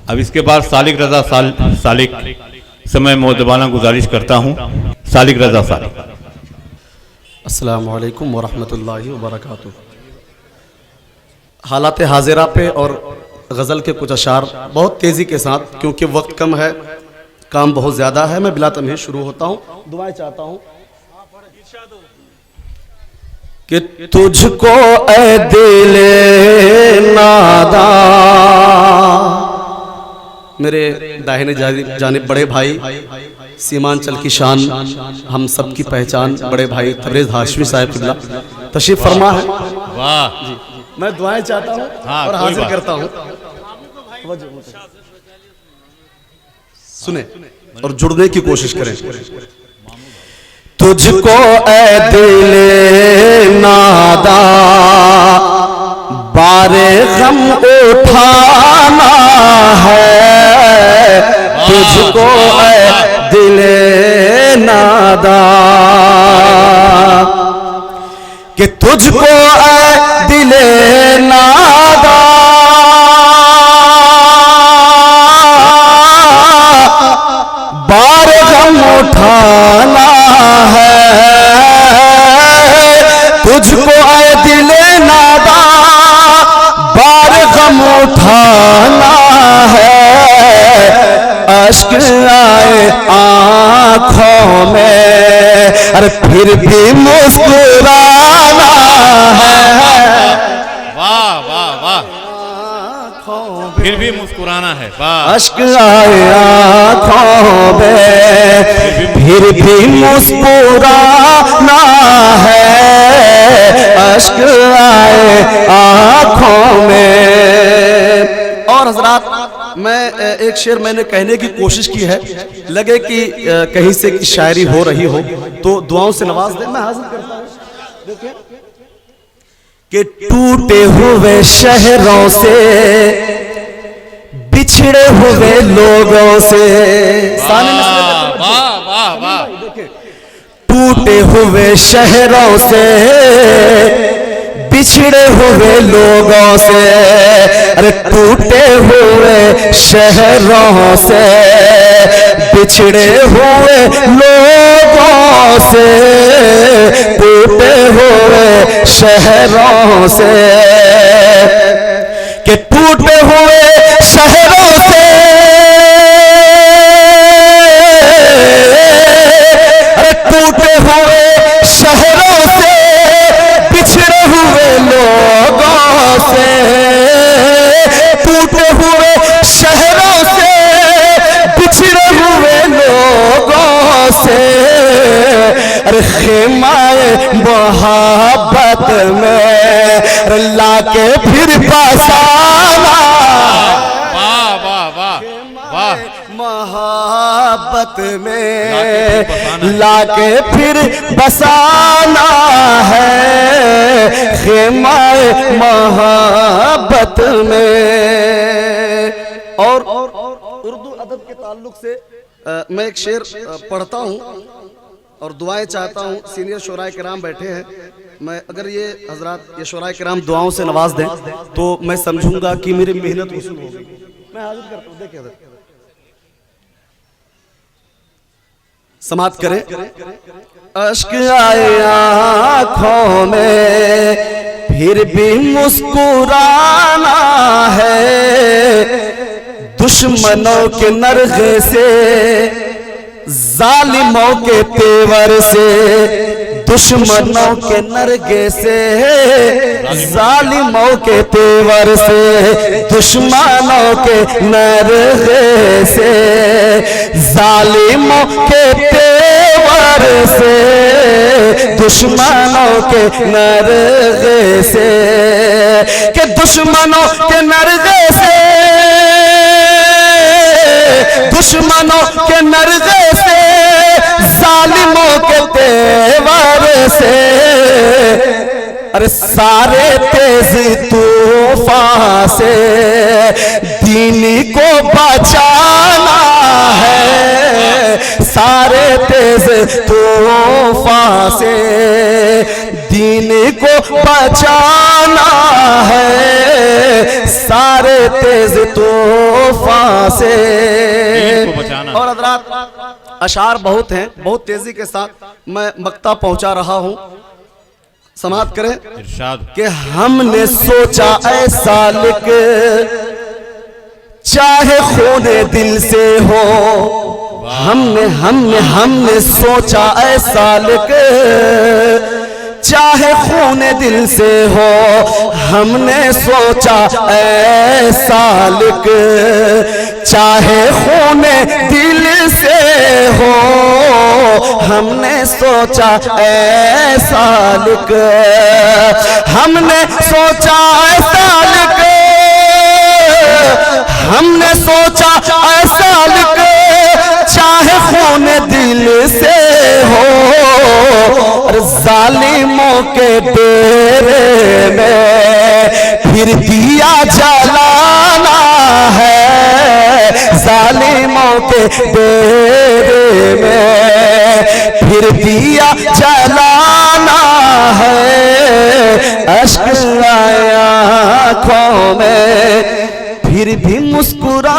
अब इसके बाद सालिक रजा सालिक समय मोदबाना गुजारिश करता हूँ। सालिक रजा सालिक। अस्सलामु अलैकुम वरहमतुल्लाहि वबरकातुहू। हालात हाजिरा पे और गज़ल के कुछ अशार बहुत तेज़ी के साथ, क्योंकि वक्त कम है, काम बहुत ज़्यादा है, मैं बिला तमहीज़ शुरू होता हूँ। दुआएं चाहता हूँ कि तुझको ए दिले नादा, मेरे दाहिने जानिब बड़े भाई सीमांचल की शान, हम सब की पहचान, बड़े भाई तबरेज़ हाशमी साहब किबला तशरीफ फरमा है। वाह जी, मैं दुआएं चाहता हूँ और हाजिर करता हूँ। सुने और जुड़ने की कोशिश करें। तुझको ए दिले नादा बारे गम उठाना है, तुझको ए दिले नादा, कि तुझको ए दिले नादा बारे गम उठाना है, तुझको ए दिले नादा बारे गम उठाना है, अश्क आए आँखों में अरे फिर भी मुस्कुराना है। वाह वाह वाह, फिर भी मुस्कुराना है। वाह, अश्क आए आँखों में फिर भी मुस्कुराना है, अश्क आए आँखों में। और हजरात, मैं एक शेर मैंने कहने की कोशिश की है, लगे कि कहीं से की शायरी हो रही हो तो दुआओं से नवाज दे। मैं हाजिर करता हूँ। देखिए कि टूटे हुए शहरों से, बिछड़े हुए लोगों से, वाह वाह वाह, टूटे हुए शहरों से, बिछड़े हुए लोगों से, अरे टूटे हुए शहरों से, बिछड़े हुए लोगों से, टूटे हुए शहरों से, कि टूटे हुए शहरों से, अरे टूटे हुए शहरों से, बिछड़े हुए लोगों से, टूटे हुए शहरों से, बिछड़े हुए लोगों से, अरे खेमाए मोहब्बत में लाके फिर बसाना। वाह वाह वाह वाह, मोहब्बत में लाके फिर बसाना है, खेमाए मोहब्बत में। और उर्दू अदब के ताल्लुक से मैं एक शेर पढ़ता हूँ और दुआएं चाहता हूँ। सीनियर शोराए किराम बैठे हैं, मैं अगर ये हजरात ये शोराए किराम दुआओं से नवाज दें तो मैं समझूंगा कि मेरी मेहनत वसूल होगी। मैं हाजिर करता हूँ। देखिए समाप्त करें। अश्क आए आँखों में फिर भी मुस्कुराना है, दुश्मनों के नरगे से, जालिमों के तेवर से, दुश्मनों के नरगे से, जालिमों के तेवर से, दुश्मनों के नरगे से, जालिमों के तेवर से, दुश्मनों के नरगे से, कि दुश्मनों के नरगे से, दुश्मनों के नरगे से, जालिमों के तेवर से, अरे सारे तेज तूफान से दीन को बचाना है, सारे तेज तूफान से दीन को बचाना है सारे तेज तूफान से। दीन को बचाना। और हज़रात अशार बहुत हैं, बहुत तेजी के साथ मैं मक्ता पहुंचा रहा हूं, समाप्त करें। इरशाद। कि हमने सोचा ऐसा लिख चाहे खूने दिल से हो, हमने सोचा ऐसा लिख चाहे खूने दिल से हो, हमने सोचा ऐसा लिख चाहे खूने दिल से हो, हमने सोचा ऐसा लिख, हमने सोचा ऐसा लिख, हमने सोचा ऐसा लिख चाहे खून दिल से हो, और जालिमों के डेरे में फिर दिया जलाना है, जालिमों के डेरे में फिर दिया जलाना है। अश्क आया आँखों में फिर भी मुस्कुरा